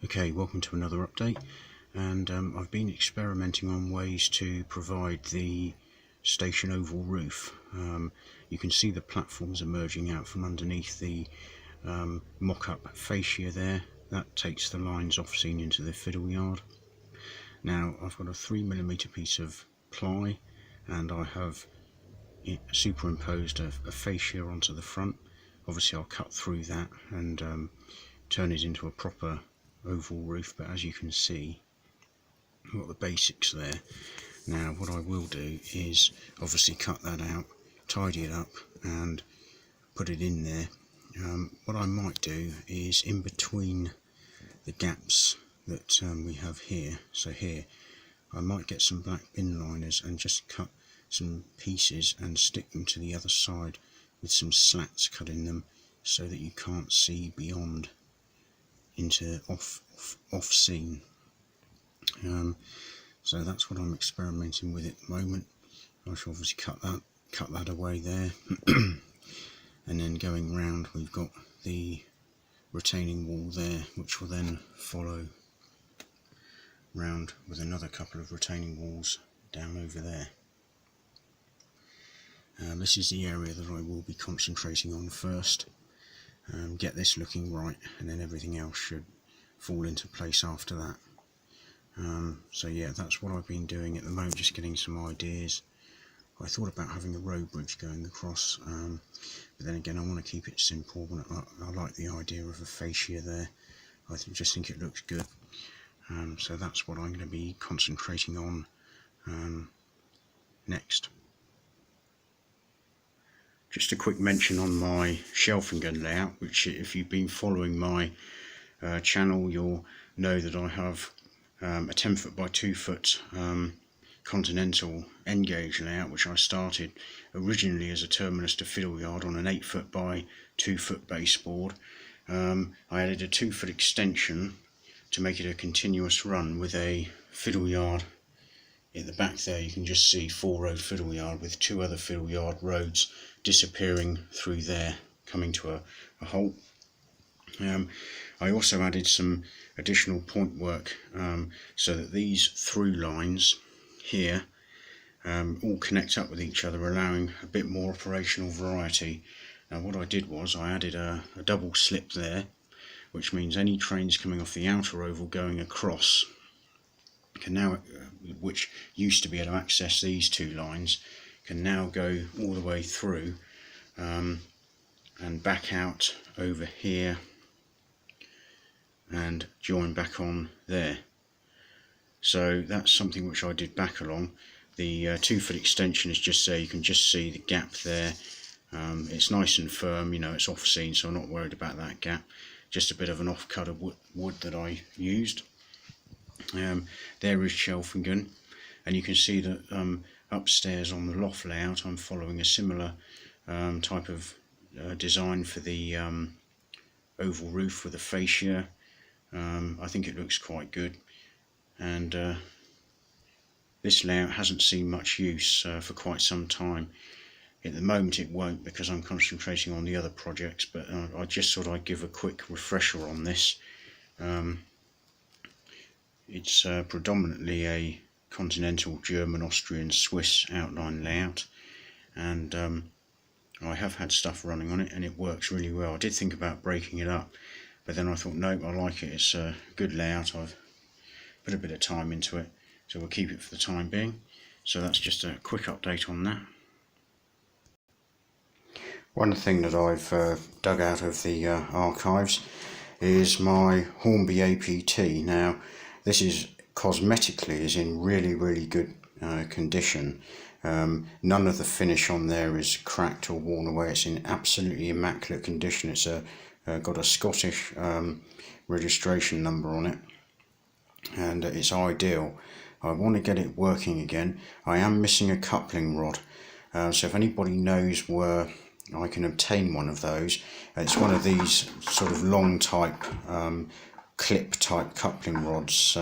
Okay, welcome to another update, and I've been experimenting on ways to provide the station oval roof. You can see the platforms emerging out from underneath the mock-up fascia there. That takes the lines off scene into the fiddle yard. Now I've got a 3mm piece of ply, and I have superimposed a fascia onto the front. Obviously I'll cut through that and turn it into a proper oval roof, but as you can see, I've got the basics there. Now what I will do is obviously cut that out, tidy it up and put it in there. What I might do is in between the gaps that we have here, so here I might get some black bin liners and just cut some pieces and stick them to the other side with some slats cut in them so that you can't see beyond into off scene. So that's what I'm experimenting with at the moment. I shall obviously cut that away there. And then going round, we've got the retaining wall there, which will then follow round with another couple of retaining walls down over there. This is the area that I will be concentrating on first. Get this looking right, and then everything else should fall into place after that. So yeah, that's what I've been doing at the moment, just getting some ideas. I thought about having a road bridge going across, but then again I want to keep it simple. I like the idea of a fascia there. I just think it looks good. So that's what I'm going to be concentrating on next. Just a quick mention on my shelving gun layout, which if you've been following my channel, you'll know that I have a 10ft by 2ft continental end gauge layout, which I started originally as a terminus to fiddle yard on an 8ft by 2ft baseboard. I added a 2-foot extension to make it a continuous run with a fiddle yard. At the back there you can just see 4-road fiddle yard with 2 other fiddle yard roads disappearing through there, coming to a halt. I also added some additional point work so that these through lines here all connect up with each other, allowing a bit more operational variety. Now what I did was I added a double slip there, which means any trains coming off the outer oval going across can now, which used to be able to access these 2 lines, can now go all the way through and back out over here and join back on there. So that's something which I did back along. The 2-foot extension is just there, you can just see the gap there. It's nice and firm, you know, it's off scene, so I'm not worried about that gap. Just a bit of an off cut of wood that I used. There is Shelfingham, and you can see that upstairs on the loft layout I'm following a similar type of design for the oval roof with a fascia. I think it looks quite good, and this layout hasn't seen much use for quite some time. At the moment it won't, because I'm concentrating on the other projects, but I just thought I'd give a quick refresher on this. It's predominantly a continental German, Austrian, Swiss outline layout, and I have had stuff running on it and it works really well. I did think about breaking it up, but then I thought nope, I like it, it's a good layout, I've put a bit of time into it, so we'll keep it for the time being. So that's just a quick update on that. One thing that I've dug out of the archives is my Hornby APT. Now this is cosmetically is in really good condition. None of the finish on there is cracked or worn away. It's in absolutely immaculate condition. It's got a Scottish registration number on it, and it's ideal. I want to get it working again. I am missing a coupling rod, so if anybody knows where I can obtain one of those, it's one of these sort of long type clip type coupling rods.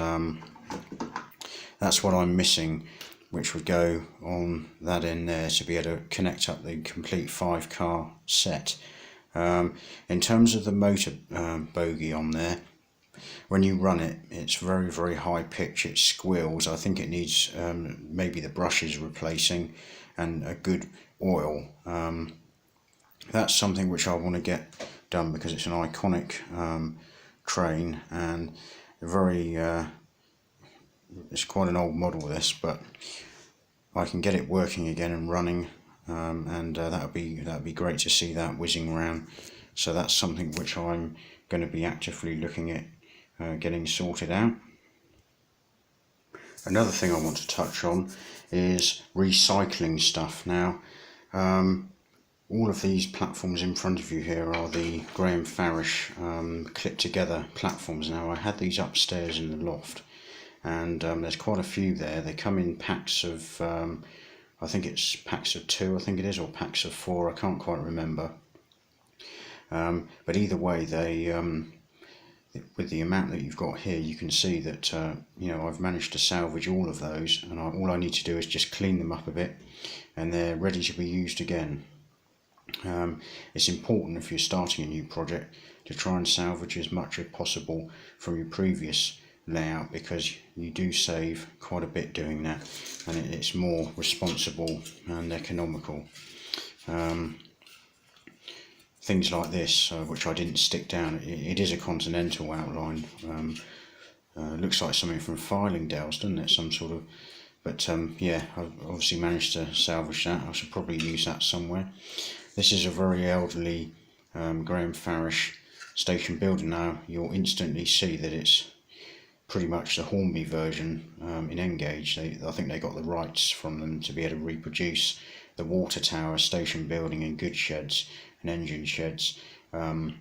That's what I'm missing, which would go on that end there to be able to connect up the complete 5-car set. In terms of the motor bogie on there, when you run it, it's very, very high pitch. It squeals. I think it needs maybe the brushes replacing and a good oil. That's something which I want to get done because it's an iconic train, and very it's quite an old model, this, but I can get it working again and running, and that'd be great to see that whizzing around. So that's something which I'm going to be actively looking at getting sorted out. Another thing I want to touch on is recycling stuff. Now, all of these platforms in front of you here are the Graham Farish clipped together platforms. Now, I had these upstairs in the loft, and there's quite a few there. They come in packs of, I think it's packs of 2, I think it is, or packs of 4, I can't quite remember. But either way, they with the amount that you've got here, you can see that you know, I've managed to salvage all of those, and all I need to do is just clean them up a bit, and they're ready to be used again. It's important, if you're starting a new project, to try and salvage as much as possible from your previous layout, because you do save quite a bit doing that, and it's more responsible and economical. Things like this, which I didn't stick down, it is a continental outline. Looks like something from Fylingdales, doesn't it? Some sort of, but yeah, I've obviously managed to salvage that. I should probably use that somewhere. This is a very elderly Graham Farish station building. Now, you'll instantly see that it's pretty much the Hornby version in N-gauge. I think they got the rights from them to be able to reproduce the water tower, station building and goods sheds and engine sheds in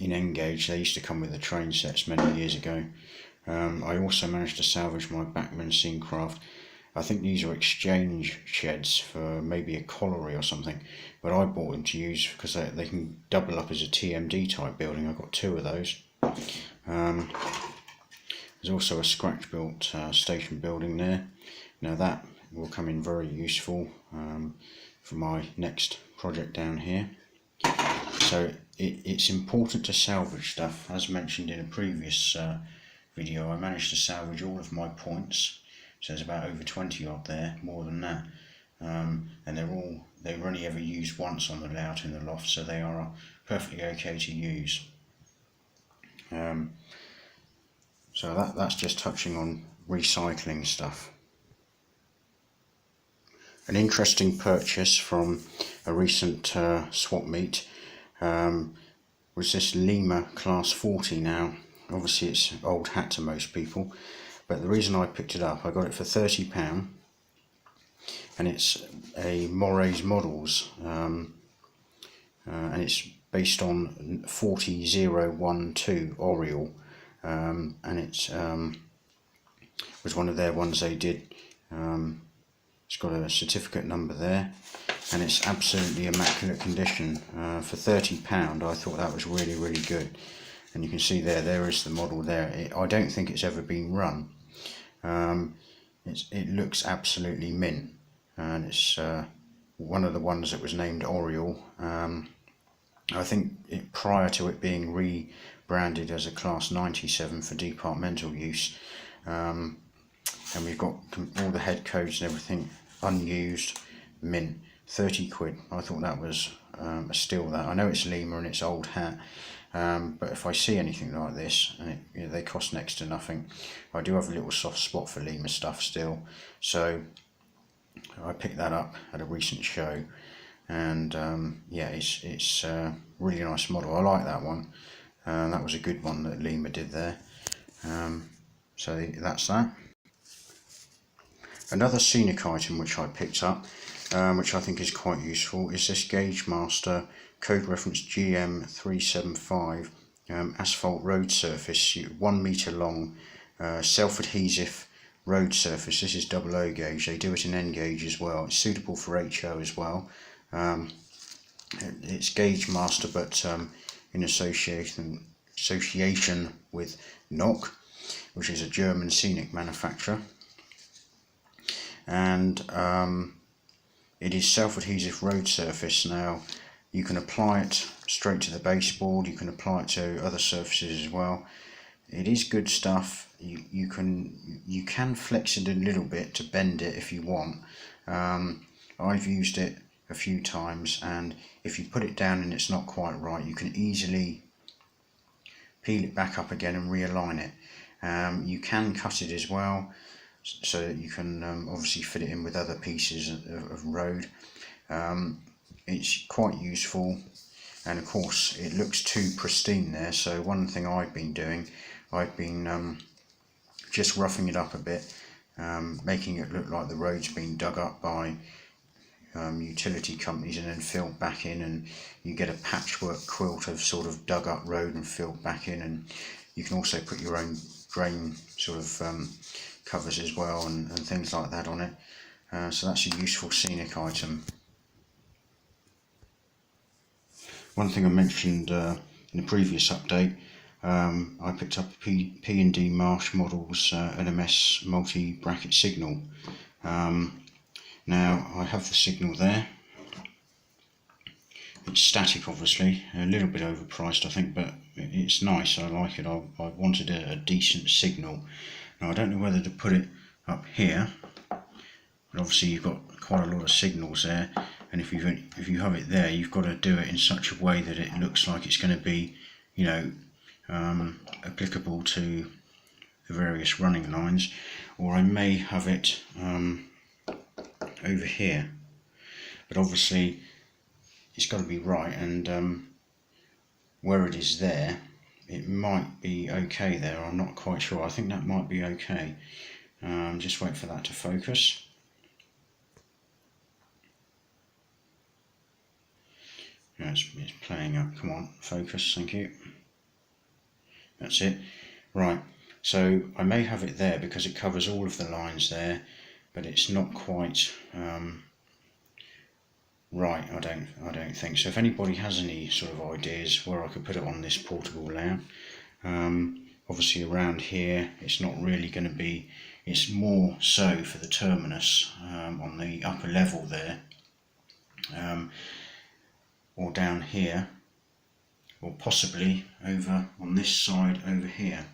N-gauge. They used to come with the train sets many years ago. I also managed to salvage my Bachmann Scencraft. I think these are exchange sheds for maybe a colliery or something, but I bought them to use because they can double up as a TMD type building. I've got 2 of those. There's also a scratch built station building there. Now that will come in very useful for my next project down here. So it's important to salvage stuff. As mentioned in a previous video, I managed to salvage all of my points. So there's about over 20 odd there, more than that, and they were only ever used once on the layout in the loft, so they are perfectly okay to use. So that's just touching on recycling stuff. An interesting purchase from a recent swap meet was this Lima Class 40. Now, obviously it's old hat to most people, but the reason I picked it up, I got it for £30, and it's a Moraes Models, and it's based on 40012 Oriole, and it's was one of their ones they did. It's got a certificate number there, and it's absolutely immaculate condition. For £30, I thought that was really, really good. And you can see there is the model there. I don't think it's ever been run. It looks absolutely mint, and it's one of the ones that was named Oriole. I think prior to it being rebranded as a Class 97 for departmental use, and we've got all the head codes and everything unused, mint, 30 quid. I thought that was a steal. That I know it's Lima and it's old hat, but if I see anything like this, and they cost next to nothing, I do have a little soft spot for Lima stuff still, so I picked that up at a recent show, and yeah, it's a really nice model. I like that one. That was a good one that Lima did there. So that's that. Another scenic item which I picked up, which I think is quite useful, is this Gaugemaster code reference GM375 asphalt road surface, 1 metre long, self-adhesive road surface. This is 00 gauge. They do it in N gauge as well. It's suitable for HO as well. It's Gaugemaster, but in association with Nock, which is a German scenic manufacturer, and it is self-adhesive road surface. Now, you can apply it straight to the baseboard, you can apply it to other surfaces as well. it is good stuff. You can flex it a little bit to bend it if you want. I've used it a few times, and if you put it down and it's not quite right, you can easily peel it back up again and realign it. You can cut it as well, so that you can obviously fit it in with other pieces of road. It's quite useful, and of course it looks too pristine there, so one thing I've been doing, I've been just roughing it up a bit, making it look like the road's been dug up by utility companies and then filled back in, and you get a patchwork quilt of sort of dug up road and filled back in. And you can also put your own drain sort of covers as well, and things like that on it. So that's a useful scenic item. One thing I mentioned in the previous update, I picked up a P&D Marsh Models LMS multi-bracket signal. Now I have the signal there. It's static, obviously, a little bit overpriced I think, but it's nice, I like it. I wanted a decent signal. Now I don't know whether to put it up here, but obviously you've got quite a lot of signals there, and if you have it there, you've got to do it in such a way that it looks like it's going to be, you know, applicable to the various running lines. Or I may have it over here, but obviously it's got to be right, and where it is there, it might be okay there. I'm not quite sure. I think that might be okay. Just wait for that to focus. Yeah, it's playing up. Come on, focus, thank you. That's it. Right, so I may have it there because it covers all of the lines there, but it's not quite right, I don't think so. If anybody has any sort of ideas where I could put it on this portable layout, obviously around here it's not really going to be, it's more so for the terminus on the upper level there, or down here, or possibly over on this side over here.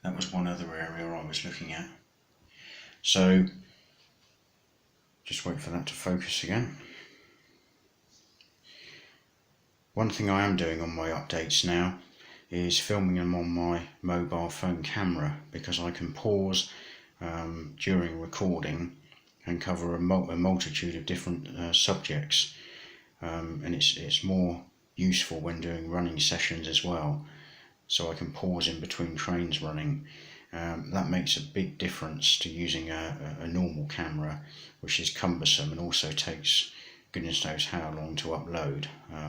That was one other area I was looking at. So just wait for that to focus again. One thing I am doing on my updates now is filming them on my mobile phone camera, because I can pause during recording and cover a multitude of different subjects, and it's more useful when doing running sessions as well, so I can pause in between trains running. That makes a big difference to using a normal camera, which is cumbersome and also takes goodness knows how long to upload.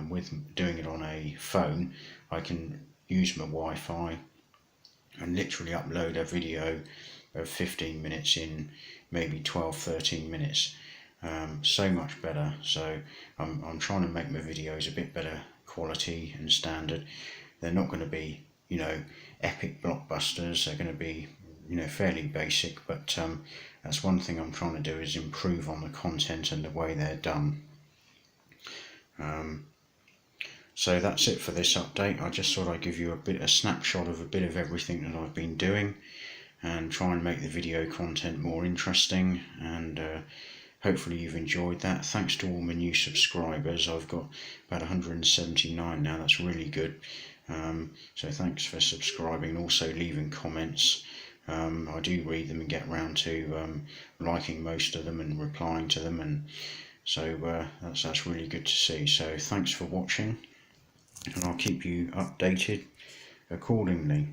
With doing it on a phone, I can use my Wi-Fi and literally upload a video of 15 minutes in maybe 12-13 minutes. So much better. So I'm trying to make my videos a bit better quality and standard. They're not going to be, you know, epic blockbusters. They're going to be, you know, fairly basic, but that's one thing I'm trying to do, is improve on the content and the way they're done. So that's it for this update. I just thought I'd give you a snapshot of a bit of everything that I've been doing, and try and make the video content more interesting, and hopefully you've enjoyed that. Thanks to all my new subscribers. I've got about 179 now. That's really good. So thanks for subscribing and also leaving comments. I do read them and get round to liking most of them and replying to them, and so that's really good to see. So thanks for watching, and I'll keep you updated accordingly.